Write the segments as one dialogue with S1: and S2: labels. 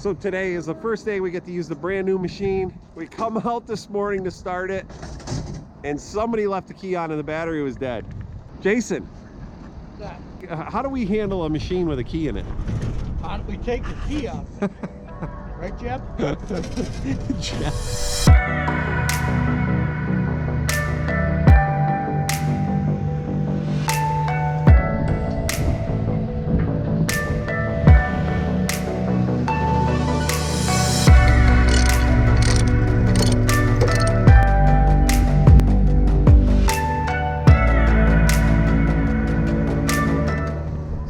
S1: So today is the first day we get to use the brand new machine. We come out this morning to start it, and somebody left the key on and the battery was dead. Jason, how do we handle a machine with a key in it?
S2: How do we take the key out? Right, Jeff?
S1: Jeff.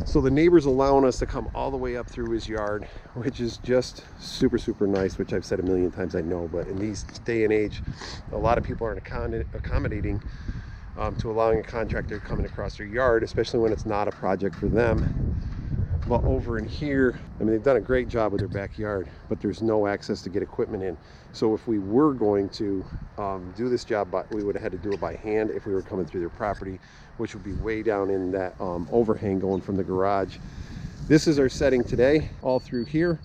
S1: So the neighbor's allowing us to come all the way up through his yard, which is just super, super nice, which I've said a million times, I know, but in these day and age, a lot of people aren't accommodating to allowing a contractor coming across their yard, especially when it's not a project for them. But over in here, I mean, they've done a great job with their backyard, but there's no access to get equipment in. So if we were going to do this job, but we would have had to do it by hand if we were coming through their property, which would be way down in that overhang going from the garage. This is our setting today, all through here.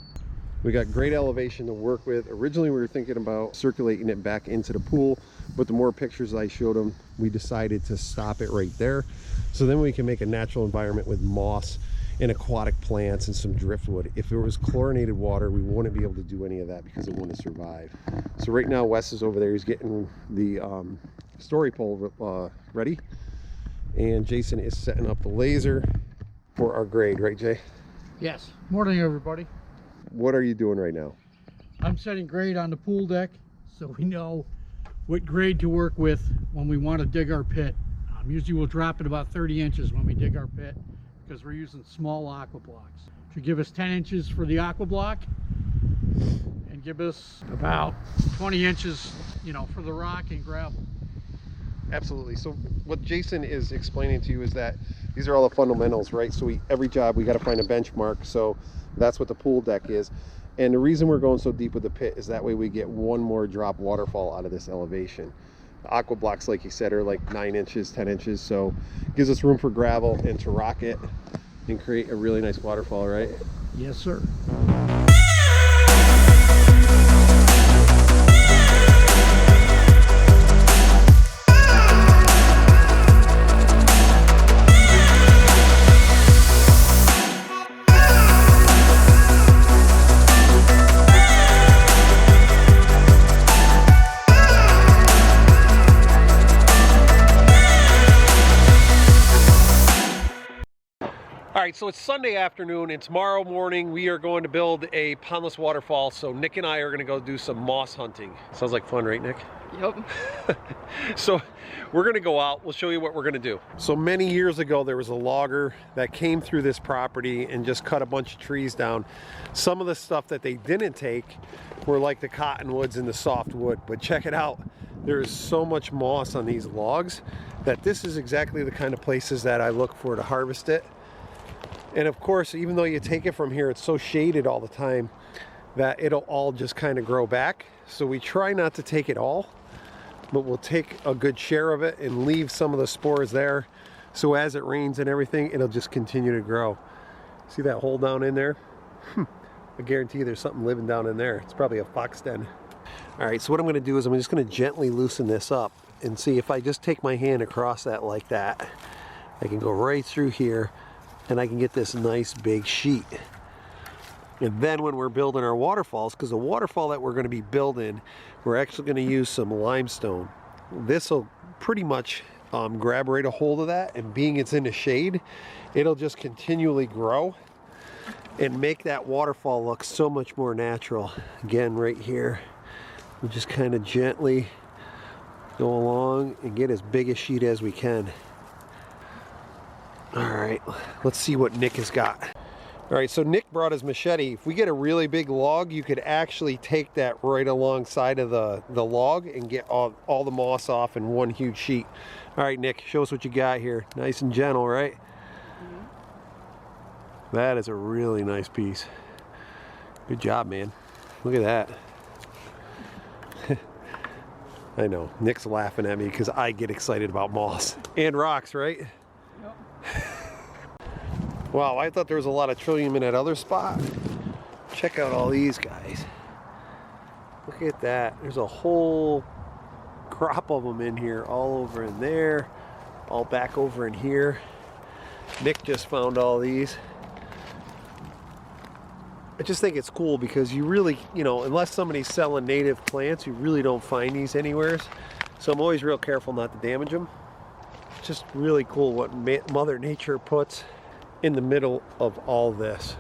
S1: We got great elevation to work with. Originally, we were thinking about circulating it back into the pool, but the more pictures I showed them, we decided to stop it right there. So then we can make a natural environment with moss and aquatic plants and some driftwood. If there was chlorinated water, we wouldn't be able to do any of that because it wouldn't survive. So right now, Wes is over there. He's getting the story pole ready. And Jason is setting up the laser for our grade, right, Jay?
S2: Yes. Morning, everybody.
S1: What are you doing right now?
S2: I'm setting grade on the pool deck so we know what grade to work with when we want to dig our pit. Usually we'll drop it about 30 inches when we dig our pit because we're using small aqua blocks. Should give us 10 inches for the aqua block and give us about 20 inches, you know, for the rock and gravel.
S1: Absolutely. So what Jason is explaining to you is that these are all the fundamentals, right? So every job we got to find a benchmark. So that's what the pool deck is. And the reason we're going so deep with the pit is that way we get one more drop waterfall out of this elevation. The aqua blocks, like you said, are like 9 inches, 10 inches. So it gives us room for gravel and to rock it and create a really nice waterfall, right?
S2: Yes, sir.
S1: All right, so it's Sunday afternoon, and tomorrow morning we are going to build a pondless waterfall. So Nick and I are going to go do some moss hunting. Sounds like fun, right, Nick?
S3: Yep.
S1: So we're going to go out. We'll show you what we're going to do. So many years ago, there was a logger that came through this property and just cut a bunch of trees down. Some of the stuff that they didn't take were like the cottonwoods and the softwood. But check it out. There is so much moss on these logs that this is exactly the kind of places that I look for to harvest it. And of course, even though you take it from here, it's so shaded all the time that it'll all just kind of grow back. So we try not to take it all, but we'll take a good share of it and leave some of the spores there. So as it rains and everything, it'll just continue to grow. See that hole down in there? I guarantee you there's something living down in there. It's probably a fox den. All right, so what I'm gonna do is I'm just gonna gently loosen this up and see if I just take my hand across that like that, I can go right through here and I can get this nice big sheet. And then when we're building our waterfalls, because the waterfall that we're going to be building, we're actually going to use some limestone. This will pretty much grab right a hold of that, and being it's in the shade, it'll just continually grow and make that waterfall look so much more natural. Again, right here, we just kind of gently go along and get as big a sheet as we can. All right, let's see what Nick has got. All right, so Nick brought his machete. If we get a really big log, you could actually take that right alongside of the log and get all the moss off in one huge sheet. All right, Nick, show us what you got here. Nice and gentle, right? Mm-hmm. That is a really nice piece. Good job, man. Look at that. I know, Nick's laughing at me because I get excited about moss and rocks, right? Wow, I thought there was a lot of trillium in that other spot. check out all these guys. Look at that. There's a whole crop of them in here, all over in there, all back over in here. Nick just found all these. I just think it's cool because you really, you know, unless somebody's selling native plants, you really don't find these anywhere. So I'm always real careful not to damage them. It's just really cool what Mother Nature puts in the middle of all this.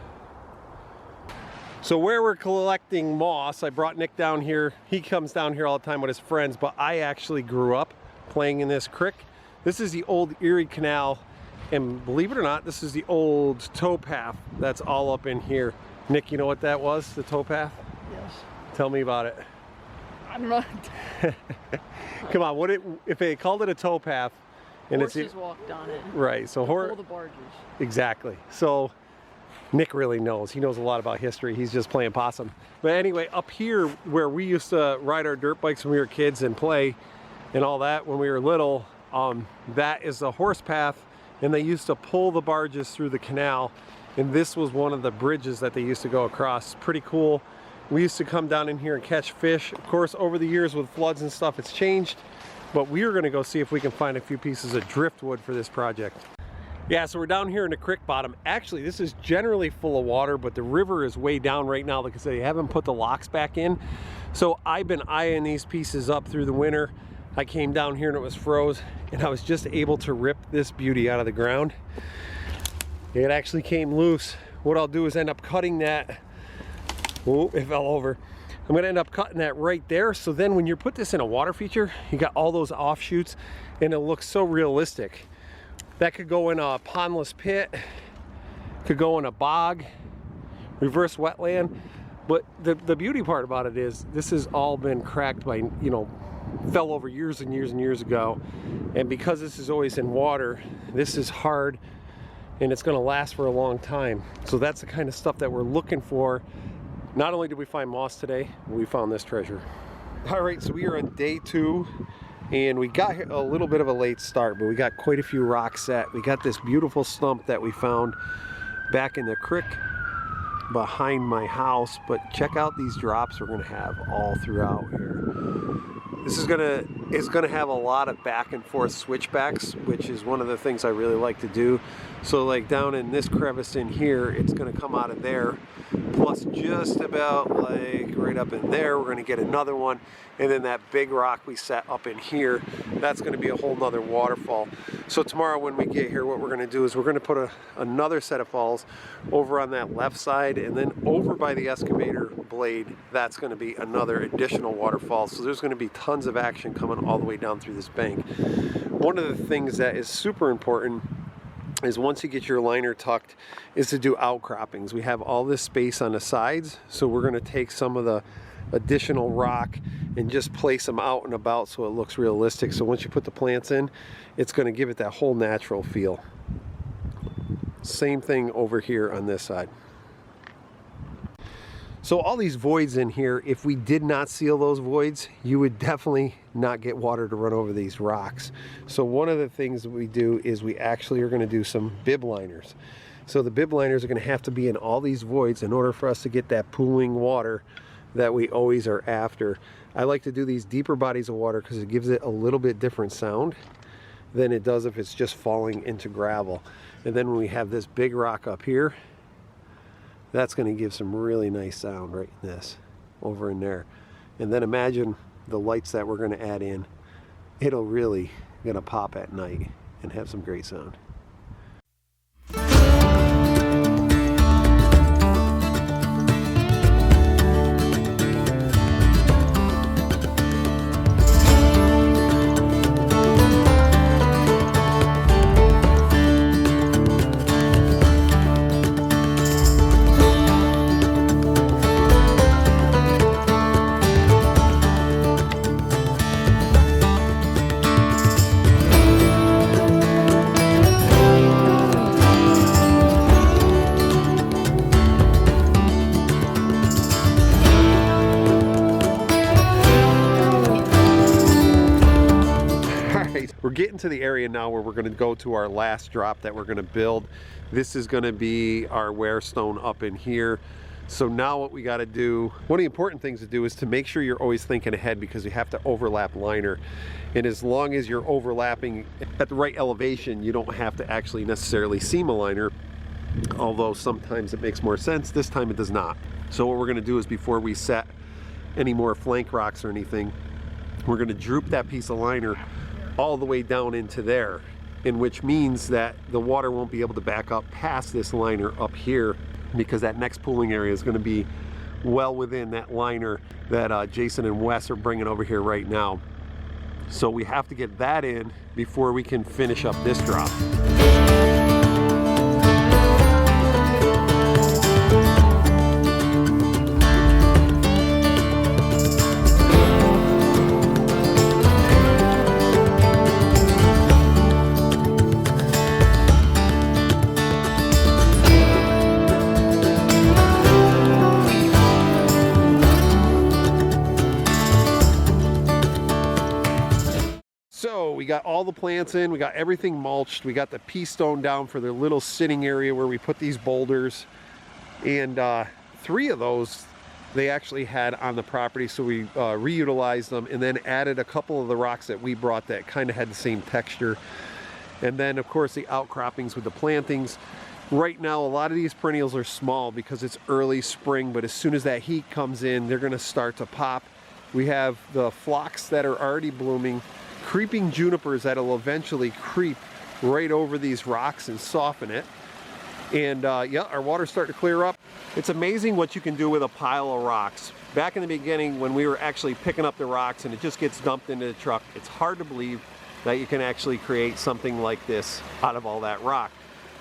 S1: So where we're collecting moss, I brought Nick down here. He comes down here all the time with his friends, but I actually grew up playing in this creek. This is the old Erie Canal, and believe it or not, this is the old towpath that's all up in here. Nick, you know what that was, the towpath?
S2: Yes.
S1: Tell me about it.
S2: I don't know.
S1: Come on, if they called it a towpath, and
S3: horses walked on it.
S1: Right, so
S3: pull the barges.
S1: Exactly. So Nick really knows. He knows a lot about history. He's just playing possum. But anyway, up here where we used to ride our dirt bikes when we were kids and play and all that when we were little, that is the horse path, and they used to pull the barges through the canal, and this was one of the bridges that they used to go across. Pretty cool. We used to come down in here and catch fish. Of course, over the years with floods and stuff, it's changed, but we are going to go see if we can find a few pieces of driftwood for this project. Yeah, so we're down here in the creek bottom. Actually, this is generally full of water, but the river is way down right now because they haven't put the locks back in. So I've been eyeing these pieces up through the winter. I came down here and it was froze, and I was just able to rip this beauty out of the ground. It actually came loose. What I'll do is end up cutting that. Oh, it fell over. I'm gonna end up cutting that right there. So then when you put this in a water feature, you got all those offshoots and it looks so realistic. That could go in a pondless pit, could go in a bog, reverse wetland. But the beauty part about it is this has all been cracked by, you know, fell over years and years and years ago. And because this is always in water, this is hard and it's gonna last for a long time. So that's the kind of stuff that we're looking for. Not only did we find moss today, we found this treasure. All right, so we are on day 2, and we got a little bit of a late start, but we got quite a few rocks set. We got this beautiful stump that we found back in the creek behind my house, but check out these drops we're gonna have all throughout here. This is gonna have a lot of back and forth switchbacks, which is one of the things I really like to do. So like down in this crevice in here, it's gonna come out of there, plus just about like right up in there, we're gonna get another one. And then that big rock we set up in here, that's gonna be a whole nother waterfall. So tomorrow when we get here, what we're gonna do is we're gonna put another set of falls over on that left side, and then over by the excavator blade, that's gonna be another additional waterfall. So there's gonna be tons of action coming all the way down through this bank. One of the things that is super important is once you get your liner tucked is to do outcroppings. We have all this space on the sides, so we're gonna take some of the additional rock and just place them out and about so it looks realistic. So once you put the plants in, it's gonna give it that whole natural feel. Same thing over here on this side. So all these voids in here, if we did not seal those voids, you would definitely not get water to run over these rocks. So one of the things that we do is we actually are going to do some bib liners. So the bib liners are going to have to be in all these voids in order for us to get that pooling water that we always are after. I like to do these deeper bodies of water because it gives it a little bit different sound than it does if it's just falling into gravel. And then when we have this big rock up here, that's going to give some really nice sound right in this, over in there. And then imagine the lights that we're going to add in. It'll really gonna pop at night and have some great sound. We're getting to the area now where we're going to go to our last drop that we're going to build. This is going to be our wear stone up in here. So now what we got to do, one of the important things to do is to make sure you're always thinking ahead, because you have to overlap liner. And as long as you're overlapping at the right elevation, you don't have to actually necessarily seam a liner, although sometimes it makes more sense. This time it does not. So what we're going to do is, before we set any more flank rocks or anything, we're going to droop that piece of liner all the way down into there, in which means that the water won't be able to back up past this liner up here, because that next pooling area is going to be well within that liner that Jason and Wes are bringing over here right now. So we have to get that in before we can finish up this drop. So we got all the plants in, we got everything mulched, we got the pea stone down for the little sitting area where we put these boulders, and 3 of those they actually had on the property, so we reutilized them and then added a couple of the rocks that we brought that kind of had the same texture. And then of course the outcroppings with the plantings. Right now a lot of these perennials are small because it's early spring, but as soon as that heat comes in, they're going to start to pop. We have the phlox that are already blooming, creeping junipers that'll eventually creep right over these rocks and soften it. And yeah, our water's starting to clear up. It's amazing what you can do with a pile of rocks. Back in the beginning, when we were actually picking up the rocks and it just gets dumped into the truck, it's hard to believe that you can actually create something like this out of all that rock.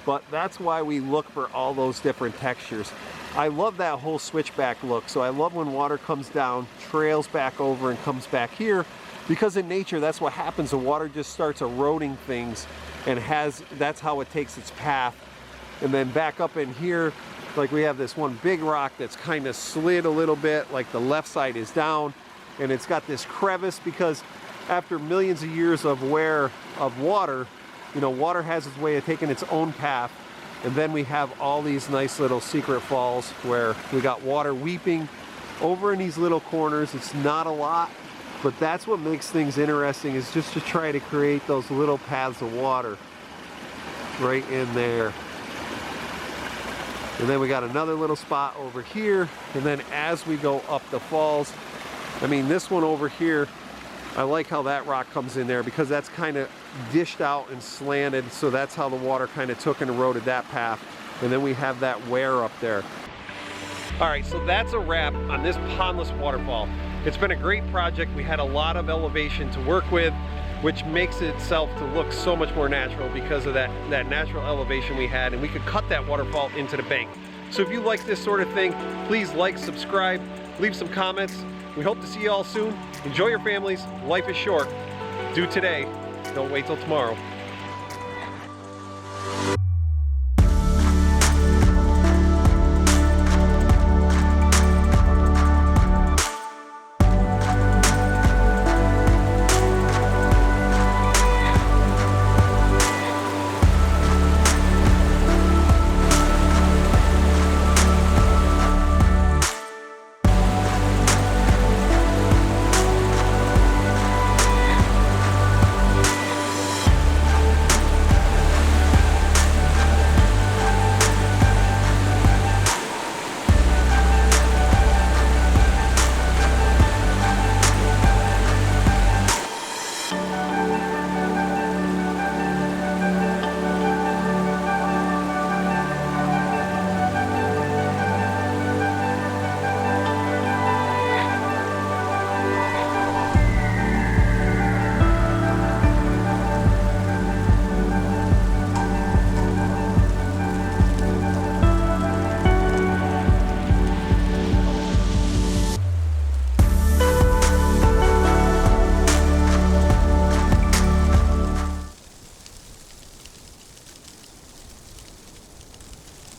S1: But that's why we look for all those different textures. I love that whole switchback look. So I love when water comes down, trails back over and comes back here, because in nature, that's what happens. The water just starts eroding things, and that's how it takes its path. And then back up in here, like we have this one big rock that's kind of slid a little bit, like the left side is down, and it's got this crevice because after millions of years of wear of water, you know, water has its way of taking its own path. And then we have all these nice little secret falls where we got water weeping over in these little corners. It's not a lot, but that's what makes things interesting, is just to try to create those little paths of water right in there. And then we got another little spot over here. And then as we go up the falls, I mean, this one over here, I like how that rock comes in there because that's kind of dished out and slanted. So that's how the water kind of took and eroded that path. And then we have that wear up there. All right, so that's a wrap on this pondless waterfall. It's been a great project. We had a lot of elevation to work with, which makes itself to look so much more natural because of that natural elevation we had, and we could cut that waterfall into the bank. So if you like this sort of thing, please like, subscribe, leave some comments. We hope to see you all soon. Enjoy your families. Life is short. Do today. Don't wait till tomorrow.